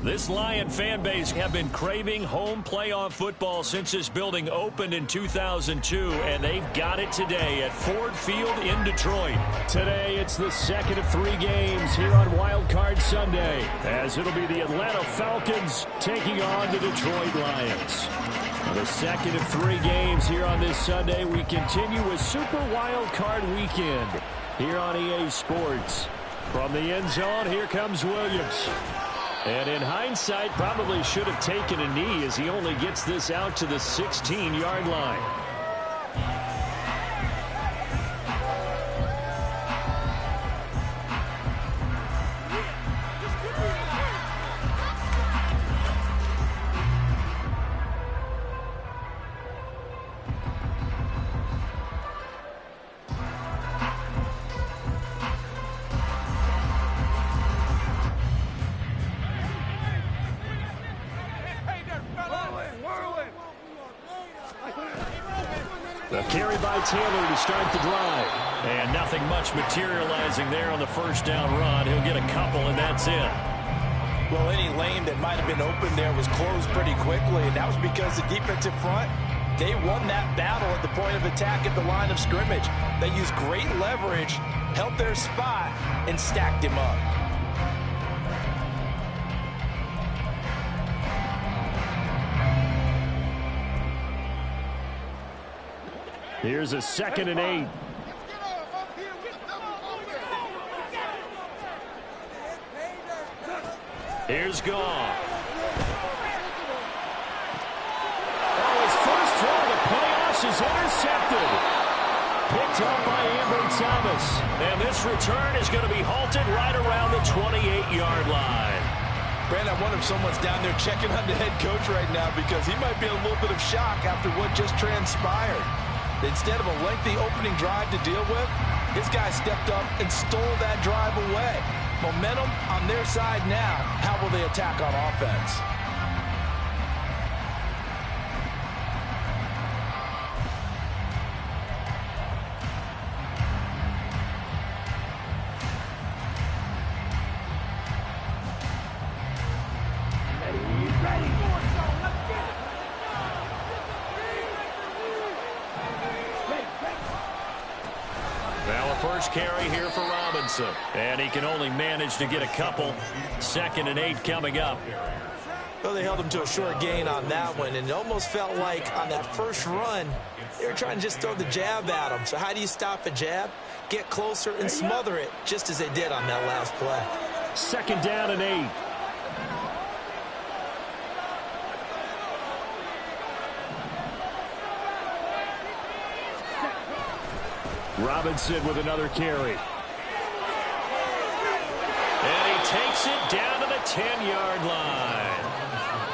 This Lion fan base have been craving home playoff football since this building opened in 2002, and they've got it today at Ford Field in Detroit. Today, it's the second of 3 games here on Wildcard Sunday, as it'll be the Atlanta Falcons taking on the Detroit Lions. The second of 3 games here on this Sunday. We continue with Super Wildcard Weekend here on EA Sports. From the end zone, here comes Williams. And in hindsight, probably should have taken a knee as he only gets this out to the 16-yard line. The carry by Taylor to start the drive. And nothing much materializing there on the first down run. He'll get a couple, and that's it. Well, any lane that might have been open there was closed pretty quickly, and that was because the defensive front, they won that battle at the point of attack at the line of scrimmage. They used great leverage, held their spot, and stacked him up. Here's a 2nd and 8. Here's Goff. Oh, his first throw of the playoffs is intercepted. Picked up by Ambry Thomas. And this return is going to be halted right around the 28-yard line. Brandon, I wonder if someone's down there checking on the head coach right now because he might be in a little bit of shock after what just transpired. Instead of a lengthy opening drive to deal with, this guy stepped up and stole that drive away. Momentum on their side now. How will they attack on offense? First carry here for Robinson. And he can only manage to get a couple. 2nd and 8 coming up. Well, they held him to a short gain on that one, and it almost felt like on that first run, they were trying to just throw the jab at him. So how do you stop a jab? Get closer and smother it, just as they did on that last play. 2nd down and 8. Robinson with another carry. And he takes it down to the 10-yard line.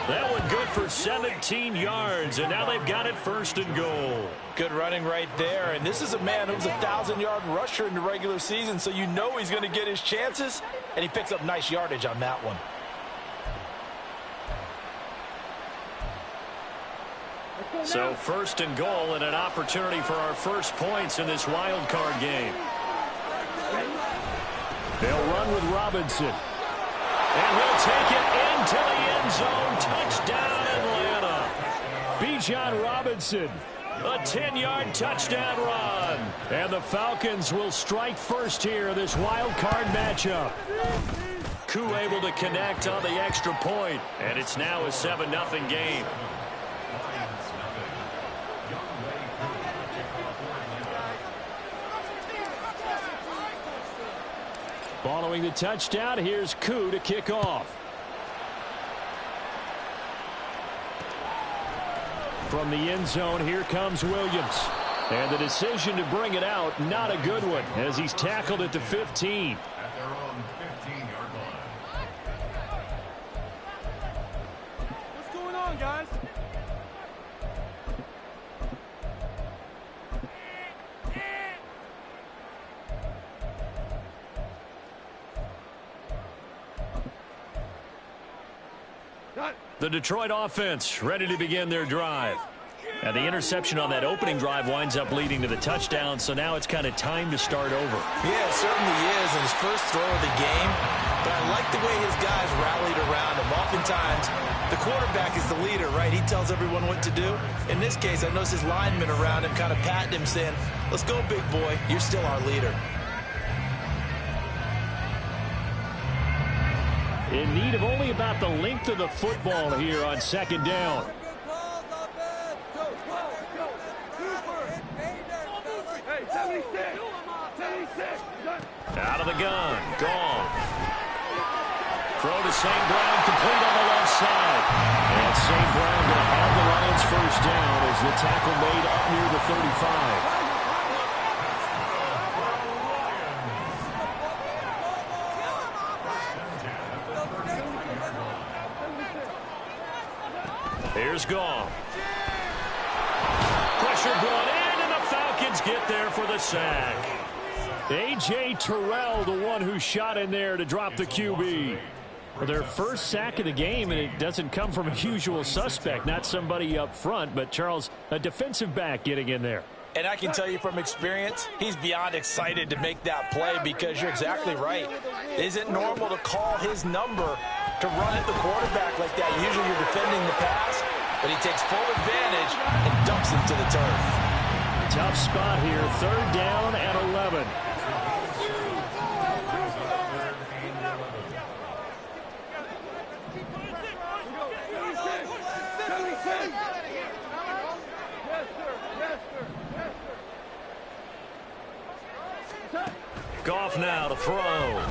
That one good for 17 yards, and now they've got it 1st and goal. Good running right there, and this is a man who's a 1,000-yard rusher in the regular season, so you know he's going to get his chances, and he picks up nice yardage on that one. So 1st and goal and an opportunity for our first points in this wild card game. They'll run with Robinson. And he'll take it into the end zone. Touchdown, Atlanta. Bijan Robinson. A 10-yard touchdown run. And the Falcons will strike first here in this wild card matchup. Koo able to connect on the extra point. And it's now a 7-0 game. Following the touchdown, here's Koo to kick off. From the end zone, here comes Williams. And the decision to bring it out, not a good one, as he's tackled at the 15. At their own 15-yard line. What's going on, guys? The Detroit offense ready to begin their drive. And the interception on that opening drive winds up leading to the touchdown, so now it's kind of time to start over. Yeah, it certainly is. And his first throw of the game, But I like the way his guys rallied around him. Oftentimes, the quarterback is the leader, right? He tells everyone what to do. In this case, I noticed his linemen around him kind of patting him, saying, let's go, big boy. You're still our leader. In need of only about the length of the football here on second down. Out of the gun. Gone. Throw to St. Brown, complete on the left side. And St. Brown going to have the Lions first down as the tackle made up near the 35. Here's Goff. Pressure brought in, and the Falcons get there for the sack. A.J. Terrell, the one who shot in there to drop the QB. Well, their first sack of the game, and it doesn't come from a usual suspect, not somebody up front, but Charles, a defensive back getting in there. And I can tell you from experience, he's beyond excited to make that play because you're exactly right. It isn't normal to call his number to run at the quarterback like that. Usually you're defending the pass, but he takes full advantage and dumps him to the turf. Tough spot here, third down and 11. Goff now to throw.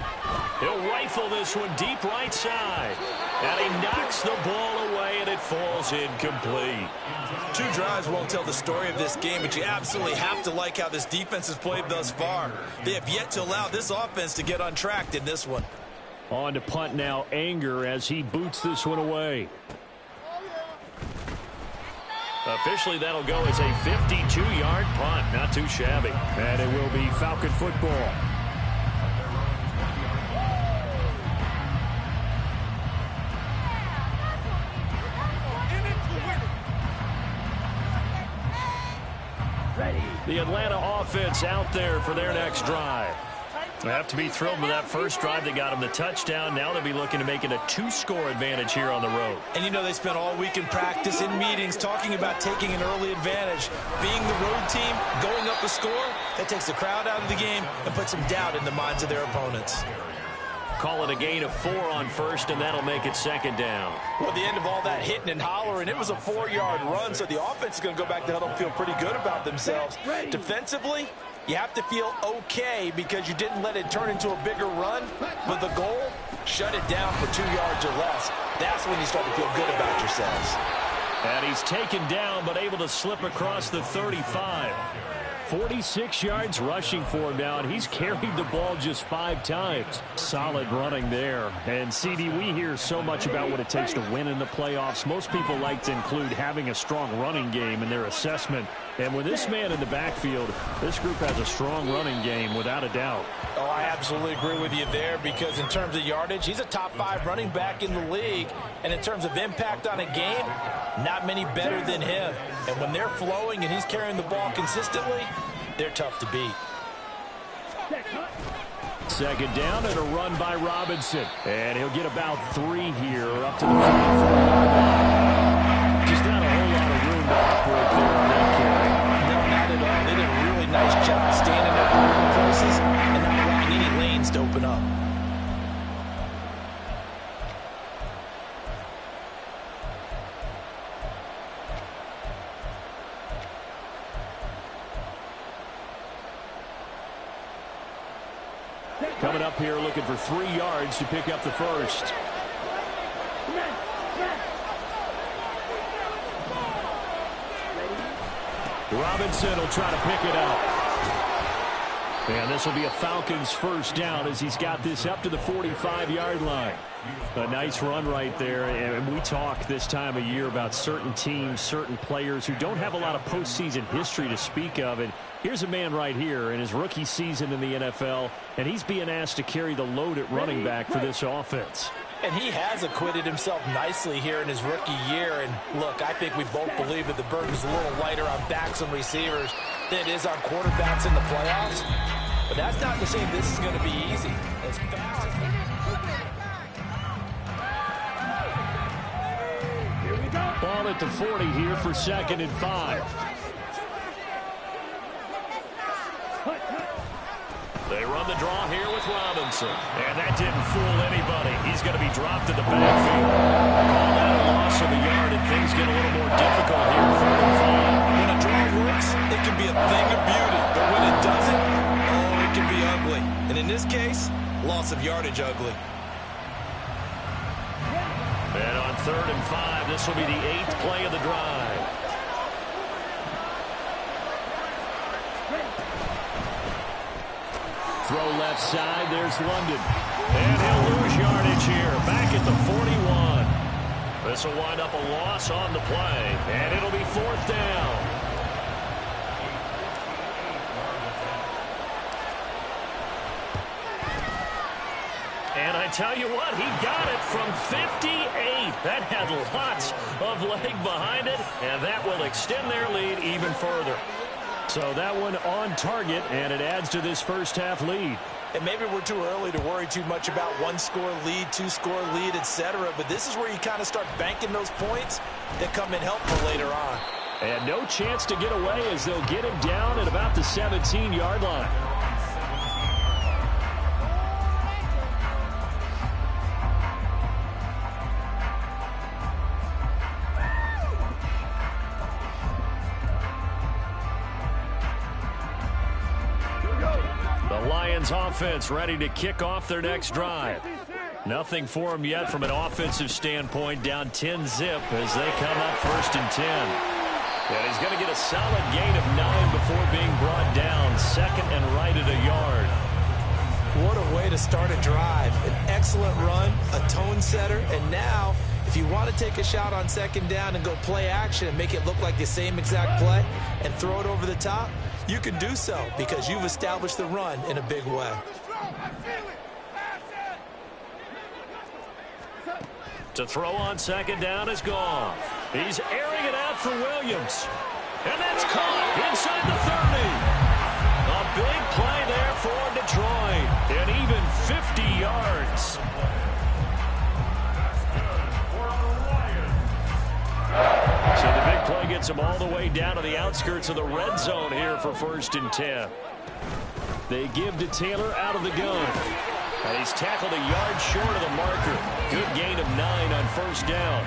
He'll rifle this one deep right side. And he knocks the ball away, and it falls incomplete. 2 drives won't tell the story of this game, but you absolutely have to like how this defense has played thus far. They have yet to allow this offense to get untracked in this one. On to punt now, Anger, as he boots this one away. Officially, that'll go as a 52-yard punt. Not too shabby. And it will be Falcon football. The Atlanta offense out there for their next drive. They have to be thrilled with that first drive. They got them the touchdown. Now they'll be looking to make it a 2-score advantage here on the road. And you know they spent all week in practice, in meetings, talking about taking an early advantage. Being the road team, going up a score, that takes the crowd out of the game and puts some doubt in the minds of their opponents. Call it a gain of 4 on first, and that'll make it second down. Well, at the end of all that hitting and hollering, it was a 4-yard run, so the offense is going to go back to huddle and feel pretty good about themselves. Defensively, you have to feel okay because you didn't let it turn into a bigger run. But the goal, shut it down for 2 yards or less. That's when you start to feel good about yourselves. And he's taken down, but able to slip across the 35. 46 yards rushing for him now, and he's carried the ball just 5 times. Solid running there. And, CD, we hear so much about what it takes to win in the playoffs. Most people like to include having a strong running game in their assessment. And with this man in the backfield, this group has a strong running game without a doubt. Oh, I absolutely agree with you there because in terms of yardage, he's a top 5 running back in the league. And in terms of impact on a game, not many better than him. And when they're flowing and he's carrying the ball consistently, they're tough to beat. Second down and a run by Robinson. And he'll get about 3 here up to the 44. Just not a whole lot of room to operate there on that carry. No, not at all. They did a really nice job standing at the places and not allowing any lanes to open up. Coming up here looking for 3 yards to pick up the first. Robinson will try to pick it up. And this will be a Falcons first down as he's got this up to the 45-yard line. A nice run right there. And we talk this time of year about certain teams, certain players who don't have a lot of postseason history to speak of. And here's a man right here in his rookie season in the NFL, and he's being asked to carry the load at running back for this offense. And he has acquitted himself nicely here in his rookie year. And look, I think we both believe that the burden's a little lighter on backs and receivers than it is on quarterbacks in the playoffs. But that's not to say this is going to be easy. As fast as down at the 40 here for 2nd and 5. They run the draw here with Robinson. And that didn't fool anybody. He's going to be dropped in the backfield. Call that a loss of a yard, and things get a little more difficult here, 3rd and 5. When a draw works, it can be a thing of beauty. But when it doesn't, oh, it can be ugly. And in this case, loss of yardage ugly. And on 3rd and 5, this will be the 8th play of the drive. Throw left side, there's London. And he'll lose yardage here, back at the 41. This will wind up a loss on the play, and it'll be 4th down. And I tell you what, he got it from 58. That had lots of leg behind it, and that will extend their lead even further. So that one on target, and it adds to this first half lead. And maybe we're too early to worry too much about 1-score lead, 2-score lead, etc. But this is where you kind of start banking those points that come in helpful later on. And no chance to get away as they'll get him down at about the 17-yard line. Offense ready to kick off their next drive. Nothing for them yet from an offensive standpoint, down 10-zip as they come up 1st and 10. And he's going to get a solid gain of 9 before being brought down, 2nd and right at a yard. What a way to start a drive. An excellent run, a tone setter, and now if you want to take a shot on 2nd down and go play action and make it look like the same exact play and throw it over the top, you can do so because you've established the run in a big way. To throw on 2nd down is gone. He's airing it out for Williams. And that's caught inside the 30. A big play there for Detroit. And even 50 yards. So the big play gets him all the way down to the outskirts of the red zone here for 1st and 10. They give to Taylor out of the gun. And he's tackled a yard short of the marker. Good gain of 9 on 1st down.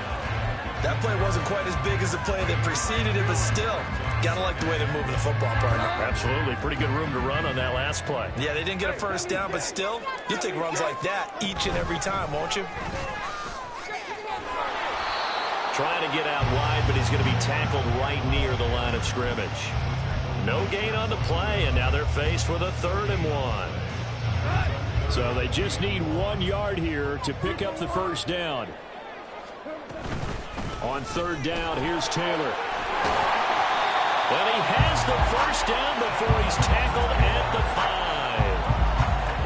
That play wasn't quite as big as the play that preceded it, but still, gotta like the way they're moving the football, partner. Absolutely. Pretty good room to run on that last play. Yeah, they didn't get a 1st down, but still, you'll take runs like that each and every time, won't you? Trying to get out wide, but he's going to be tackled right near the line of scrimmage. No gain on the play, and now they're faced with a 3rd and 1. So they just need 1 yard here to pick up the 1st down. On 3rd down, here's Taylor. And he has the 1st down before he's tackled at the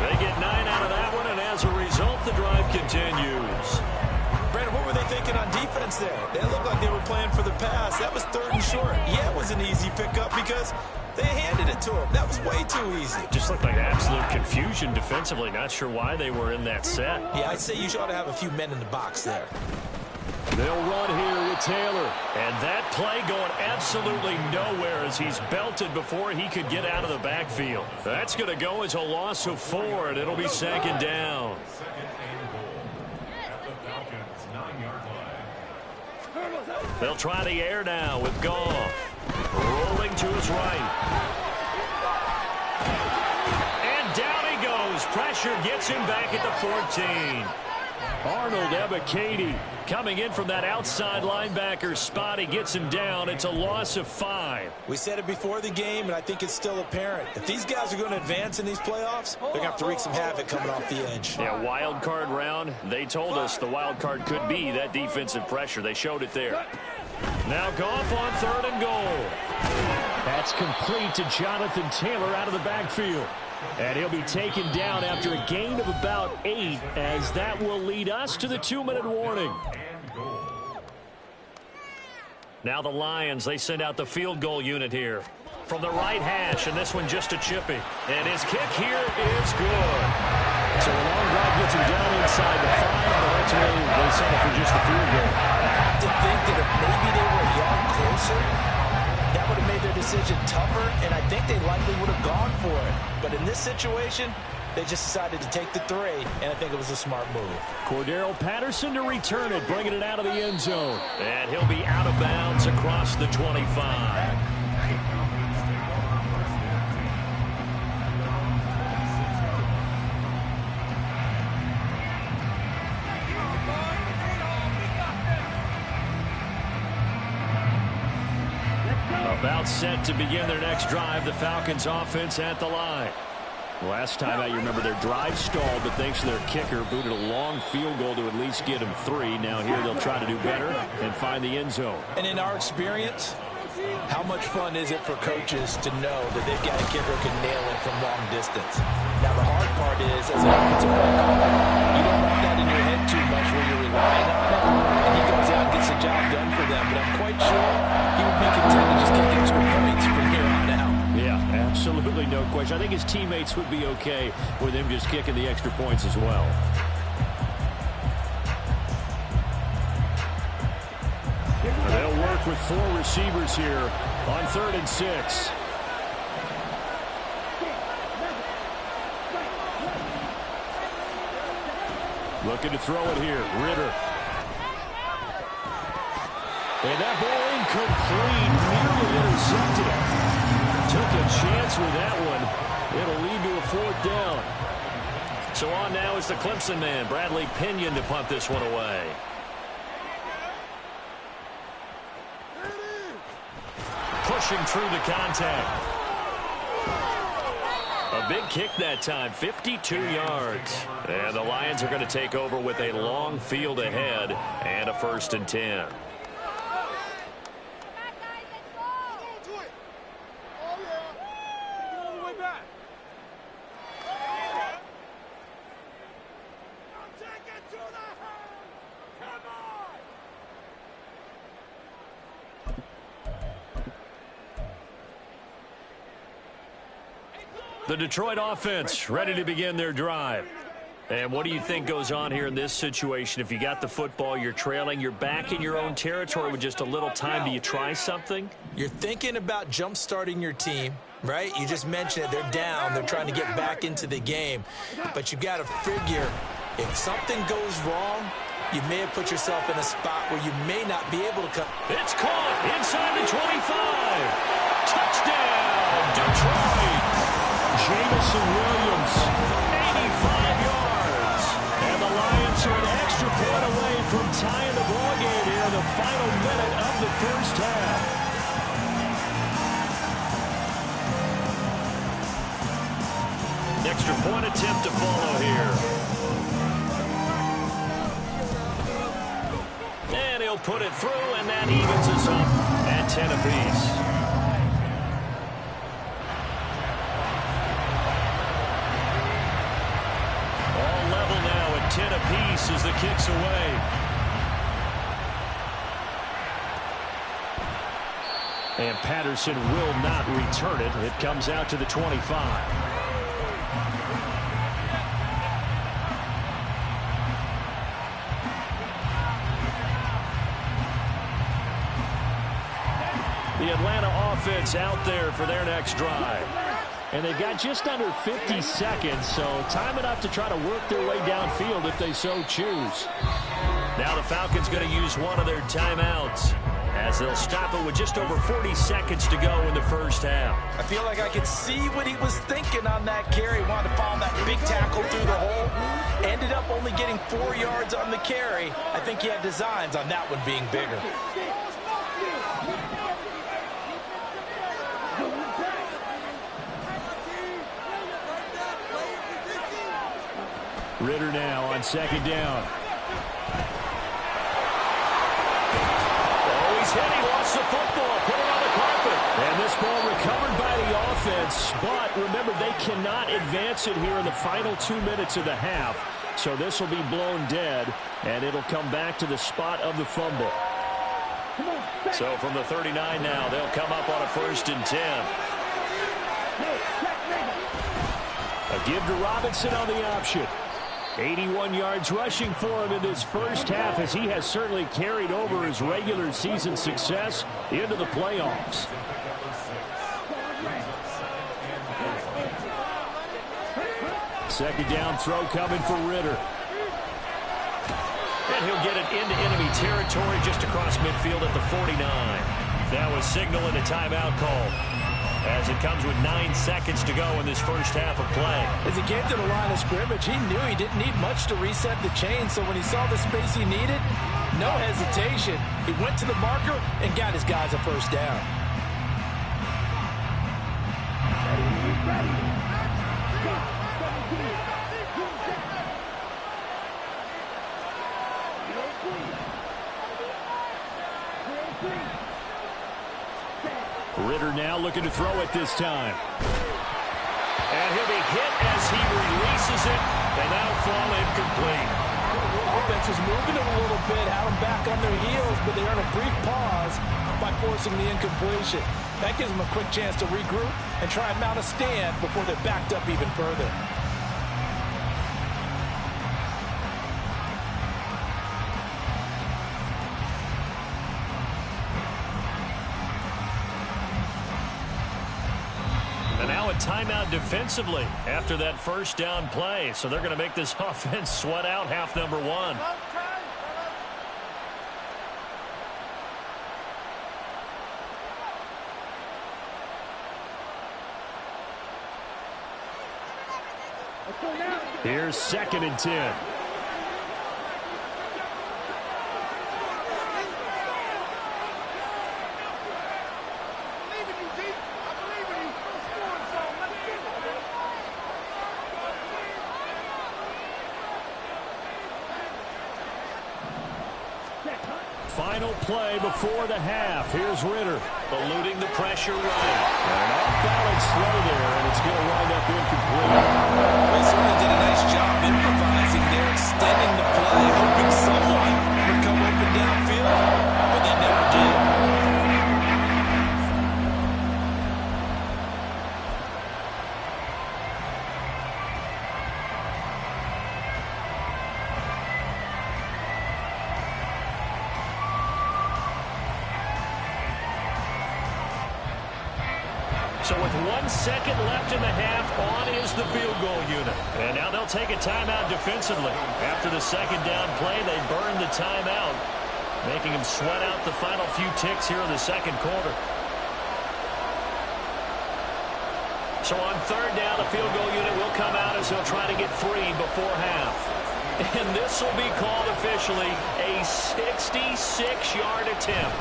5. They get 9 out of that one, and as a result, the drive continues. Brandon, what were they thinking on defense there? They looked like they were playing for the pass. That was 3rd and short. Yeah, it was an easy pickup because they handed it to him. That was way too easy. Just looked like absolute confusion defensively. Not sure why they were in that set. Yeah, I'd say you ought to have a few men in the box there. They'll run here with Taylor. And that play going absolutely nowhere as he's belted before he could get out of the backfield. That's going to go as a loss of 4, and it'll be 2nd down. They'll try the air now with Goff. Rolling to his right. And down he goes. Pressure gets him back at the 14. Arnold Ebiketie coming in from that outside linebacker spot. He gets him down. It's a loss of 5. We said it before the game, and I think it's still apparent. If these guys are going to advance in these playoffs, they're going to have to wreak some havoc coming off the edge. Yeah, wild card round. They told us the wild card could be that defensive pressure. They showed it there. Now Goff on 3rd and goal. That's complete to Jonathan Taylor out of the backfield. And he'll be taken down after a gain of about 8, as that will lead us to the 2-minute warning. Now the Lions, they send out the field goal unit here. From the right hash, and this one just a chippy. And his kick here is good. So a long drive gets him down inside the 5, but ultimately they settle for just the field goal. I have to think that if maybe they were a yard closer, that would have made their decision tougher, and I think they likely would have gone for it. But in this situation, they just decided to take the 3, and I think it was a smart move. Cordero Patterson to return it, bringing it out of the end zone. And he'll be out of bounds across the 25. About set to begin their next drive, the Falcons offense at the line. Last time out, you remember their drive stalled, but thanks to their kicker, booted a long field goal to at least get them 3. Now here they'll try to do better and find the end zone. And in our experience, how much fun is it for coaches to know that they've got a kicker who can nail it from long distance? Now the hard part is, as an offensive play caller, you don't want that in your head too much where you're relying on it, and he goes out and gets the job done for them. But I'm quite sure he would be content to just kick extra points from here on out. Yeah, absolutely no question. I think his teammates would be okay with him just kicking the extra points as well. They'll work with 4 receivers here on 3rd and 6. Looking to throw it here. Ritter. And that ball incomplete. Nearly intercepted. Took a chance with that one. It'll lead to a 4th down. So on now is the Clemson man, Bradley Pinion, to punt this one away. Pushing through the contact. A big kick that time, 52 yards. And the Lions are going to take over with a long field ahead and a 1st and 10. The Detroit offense ready to begin their drive. And what do you think goes on here in this situation? If you got the football, you're trailing, you're back in your own territory with just a little time. Do you try something? You're thinking about jump-starting your team, right? You just mentioned it. They're down. They're trying to get back into the game. But you got to figure, if something goes wrong, you may have put yourself in a spot where you may not be able to come. It's caught inside the 25. Touchdown, Detroit. Jamison Williams, 85 yards. And the Lions are an extra point away from tying the ball game here in the final minute of the first half. Extra point attempt to follow here. And he'll put it through, and that evens us up at 10 apiece. All level now at 10 apiece as the kick's away. And Patterson will not return it. It comes out to the 25. The Atlanta offense out there for their next drive. And they've got just under 50 seconds, so time enough to try to work their way downfield if they so choose. Now the Falcons going to use one of their timeouts as they'll stop it with just over 40 seconds to go in the first half. I feel like I could see what he was thinking on that carry. Wanted to follow that big tackle through the hole. Ended up only getting 4 yards on the carry. I think he had designs on that one being bigger. Ritter now on 2nd down. Oh, he's hit. He lost the football. Put it on the carpet. And this ball recovered by the offense. But remember, they cannot advance it here in the final 2 minutes of the half. So this will be blown dead, and it'll come back to the spot of the fumble. So from the 39 now, they'll come up on a 1st and 10. A give to Robinson on the option. 81 yards rushing for him in this first half, as he has certainly carried over his regular season success into the playoffs. Second down throw coming for Ritter. And he'll get it into enemy territory just across midfield at the 49. That was signaling a timeout call, as it comes with 9 seconds to go in this first half of play. As he came to the line of scrimmage, he knew he didn't need much to reset the chain, so when he saw the space he needed, no hesitation. He went to the marker and got his guys a first down. Ritter now looking to throw it this time. And he'll be hit as he releases it, and that'll fall incomplete. Offense was moving it a little bit, had them back on their heels, but they earned a brief pause by forcing the incompletion. That gives them a quick chance to regroup and try and mount a stand before they're backed up even further. Timeout defensively after that first down play. So they're going to make this offense sweat out half number one. Here's 2nd and 10. Final play before the half. Here's Ritter, eluding the pressure running. And an off-balance throw there, and it's going to wind up incomplete. They certainly did a nice job improvising there, extending the play, hoping someone would come open downfield, but they never did. So with 1 second left in the half, on is the field goal unit. And now they'll take a timeout defensively. After the second down play, they burned the timeout, making them sweat out the final few ticks here in the second quarter. So on third down, the field goal unit will come out as they'll try to get 3 before half. And this will be called officially a 66-yard attempt.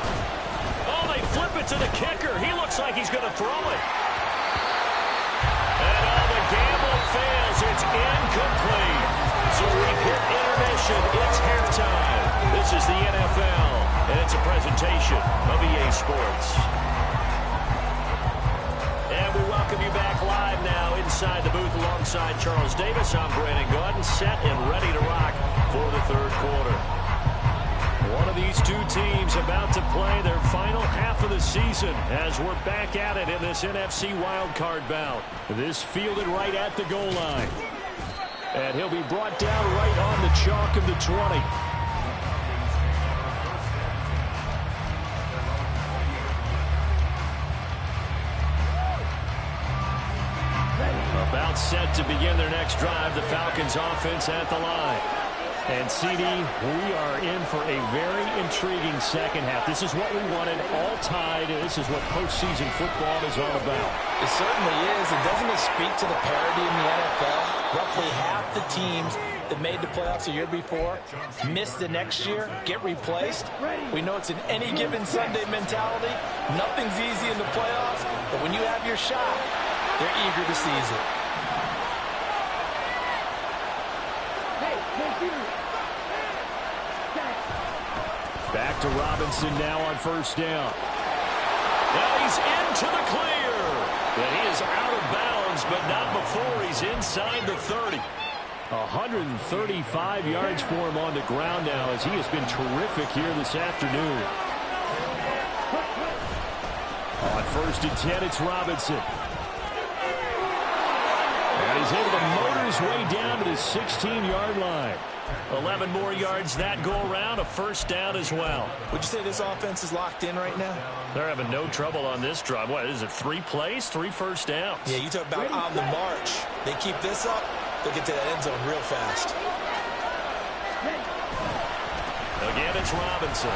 Oh, they flip it to the kicker. He looks like he's going to throw it. And the gamble fails. It's incomplete. So we hit intermission. It's halftime. This is the NFL, and it's a presentation of EA Sports. And we welcome you back live now inside the booth alongside Charles Davis. I'm Brandon Gordon, set and ready to rock for the third quarter. One of these two teams about to play their final half of the season as we're back at it in this NFC Wildcard bout. This fielded right at the goal line. And he'll be brought down right on the chalk of the 20. About set to begin their next drive, the Falcons offense at the line. And CD, we are in for a very intriguing second half. This is what we wanted, all tied, and this is what postseason football is all about. It certainly is. And doesn't it speak to the parity in the NFL? Roughly half the teams that made the playoffs a year before miss the next year, get replaced. We know it's an any given Sunday mentality. Nothing's easy in the playoffs, but when you have your shot, they're eager to seize it. Back to Robinson now on first down. Now he's into the clear. And he is out of bounds, but not before he's inside the 30. 135 yards for him on the ground now, as he has been terrific here this afternoon. On 1st and 10, it's Robinson. And he's able to motor his way down to the 16-yard line. 11 more yards that go around, a first down as well. Would you say this offense is locked in right now? They're having no trouble on this drive. What is it, 3 plays, 3 first downs? Yeah, you talk about on the march. They keep this up, they'll get to that end zone real fast. Again, it's Robinson.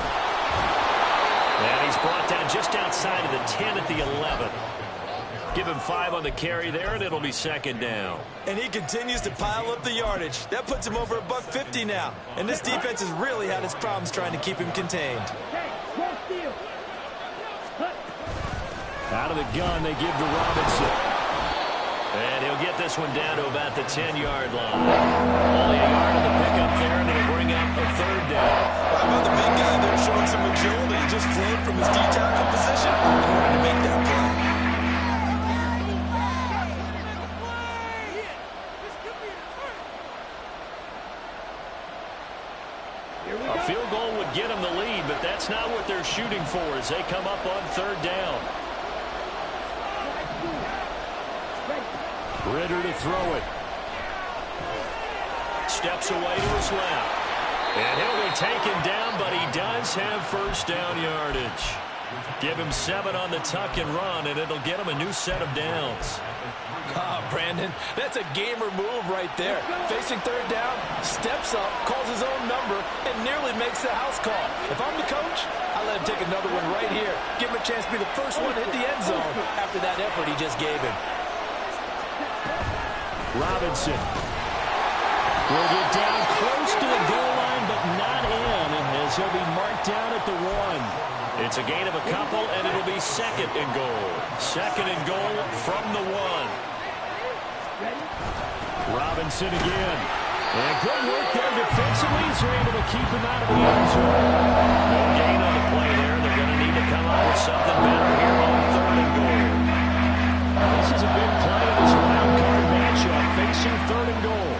And he's brought down just outside of the 10 at the 11. Give him 5 on the carry there, and it'll be second down. And he continues to pile up the yardage. That puts him over $150 now. And this defense has really had its problems trying to keep him contained. Out of the gun, they give to Robinson. And he'll get this one down to about the 10-yard line. Only a yard on the pickup there, and it'll bring up a third down. How about the big guy there showing some agility? He just flowed from his D-tackle position in order to make that play. A field goal would get them the lead, but that's not what they're shooting for as they come up on third down. Ritter to throw it. Steps away to his left. And he'll be taken down, but he does have first down yardage. Give him 7 on the tuck and run, and it'll get him a new set of downs. Brandon, that's a gamer move right there. Facing third down, steps up, calls his own number, and nearly makes the house call. If I'm the coach, I let him take another one right here. Give him a chance to be the first one to hit the end zone after that effort he just gave him. Robinson will get down close to the goal line, but not in, as he'll be marked down at the 1. It's a gain of a couple, and it'll be second and goal. Second and goal from the 1. Robinson again. And good work there defensively as they're able to keep him out of the end zone. No gain on the play there. They're going to need to come up with something better here on third and goal. This is a big play in this wildcard matchup, facing third and goal.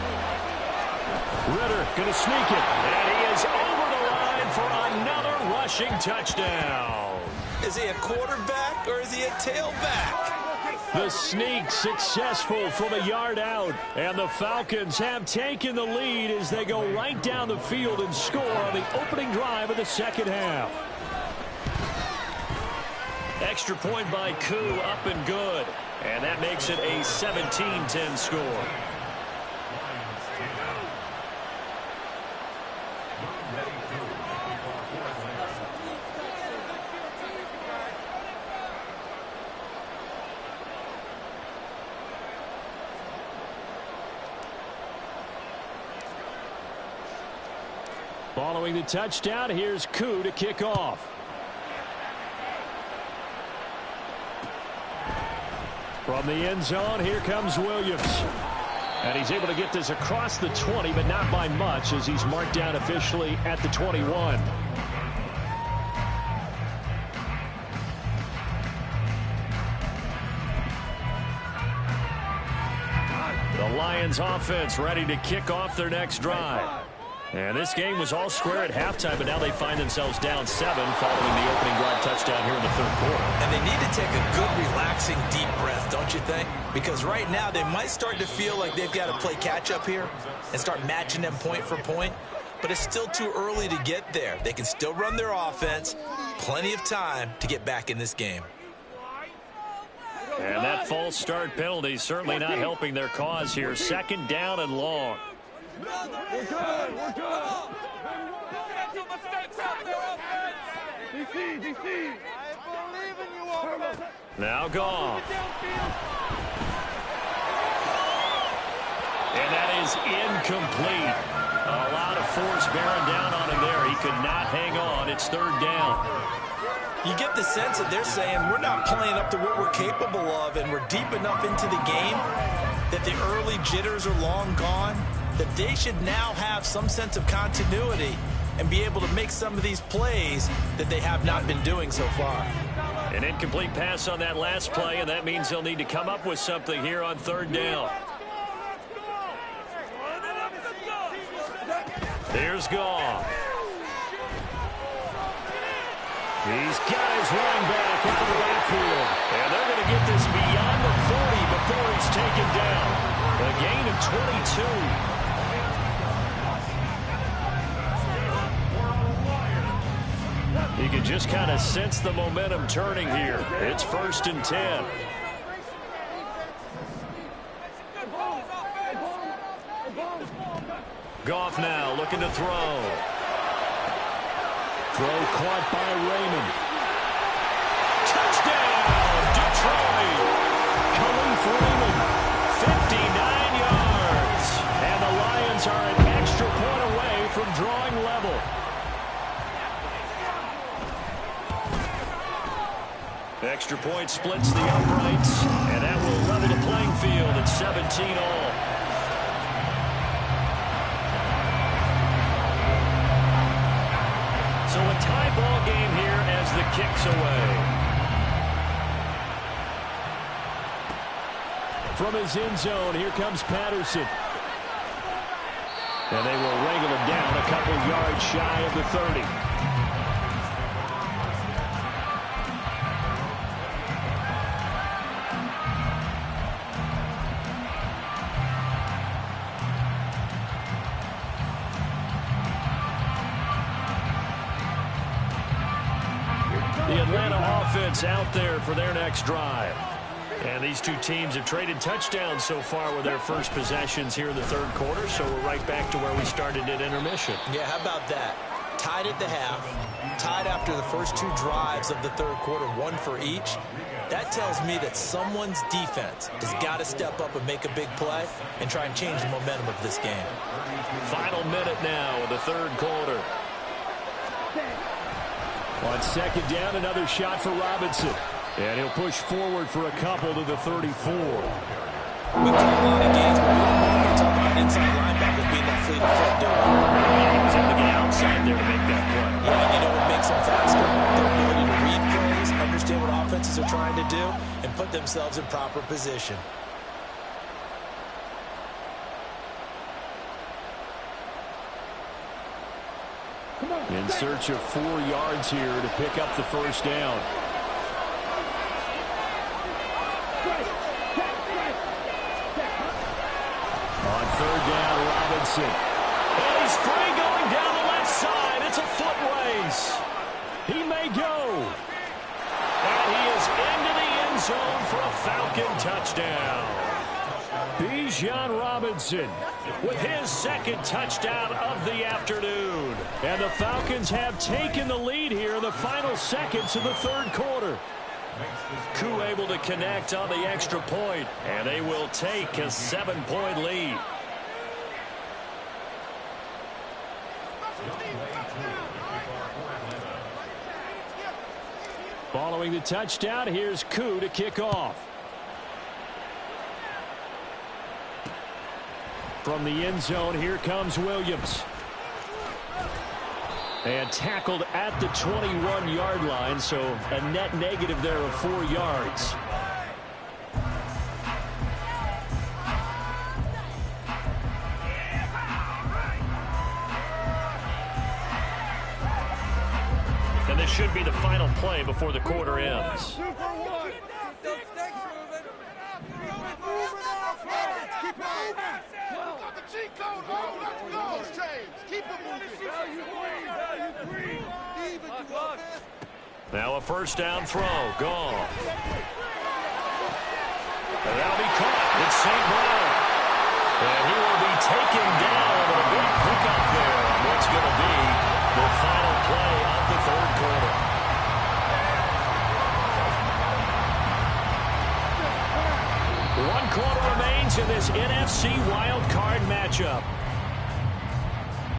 Ritter going to sneak it, and he is over the line for another rushing touchdown. Is he a quarterback or is he a tailback? The sneak successful from a yard out, and the Falcons have taken the lead as they go right down the field and score on the opening drive of the second half. Extra point by Koo, up and good, and that makes it a 17-10 score. Following the touchdown, here's Koo to kick off. From the end zone, here comes Williams. And he's able to get this across the 20, but not by much, as he's marked down officially at the 21. The Lions offense ready to kick off their next drive. And this game was all square at halftime, but now they find themselves down 7 following the opening drive touchdown here in the third quarter. And they need to take a good, relaxing, deep breath, don't you think? Because right now they might start to feel like they've got to play catch-up here and start matching them point for point. But it's still too early to get there. They can still run their offense. Plenty of time to get back in this game. And that false start penalty certainly not helping their cause here. Second down and long. We're good. We're good. DC. I believe in you, offense. Now Goff. And that is incomplete. A lot of force bearing down on him there. He could not hang on. It's third down. You get the sense that they're saying we're not playing up to what we're capable of, and we're deep enough into the game that the early jitters are long gone, that they should now have some sense of continuity and be able to make some of these plays that they have not been doing so far. An incomplete pass on that last play, and that means they'll need to come up with something here on third down. Here's Goff. He's got his running back out of the backfield. And they're going to get this beyond the 40 before he's taken down. A gain of and 22. You can just kind of sense the momentum turning here. It's 1st and 10. Goff now looking to throw. Throw caught by Raymond. Touchdown, Detroit. Coming for Raymond. 59 yards. And the Lions are an extra point away from drawing level. Extra point splits the uprights, and that will level the playing field at 17 all. So a tie ball game here as the kick's away. From his end zone, here comes Patterson. And they will wrangle him down a couple yards shy of the 30. The Atlanta offense out there for their next drive. And these two teams have traded touchdowns so far with their first possessions here in the 3rd quarter, so we're right back to where we started at intermission. Yeah, how about that? Tied at the half, tied after the first 2 drives of the 3rd quarter, 1 for each. That tells me that someone's defense has got to step up and make a big play and try and change the momentum of this game. Final minute now of the 3rd quarter. On 2nd down, another shot for Robinson. And he'll push forward for a couple to the 34. We talk a lot of games, but we talk about inside linebackers being that fleet of foot doing. He was able to get outside there to make that play. Yeah, you know what makes them faster? Their ability to read plays, understand what offenses are trying to do, and put themselves in proper position. In search of 4 yards here to pick up the 1st down. On 3rd down, Robinson. And he's free going down the left side. It's a foot race. He may go. And he is into the end zone for a Falcon touchdown. Bijan Robinson with his 2nd touchdown of the afternoon. And the Falcons have taken the lead here in the final seconds of the 3rd quarter. Koo able to connect on the extra point, and they will take a 7-point lead. Following the touchdown, here's Koo to kick off. From the end zone, here comes Williams. And tackled at the 21-yard line, so a net negative there of 4 yards. And this should be the final play before the quarter ends. Now a 1st down throw. Gone. And that'll be caught. It's St. Brown. And he will be taken down. A big pickup there on what's going to be the final play of the 3rd quarter. One quarter remains in this NFC Wildcard matchup.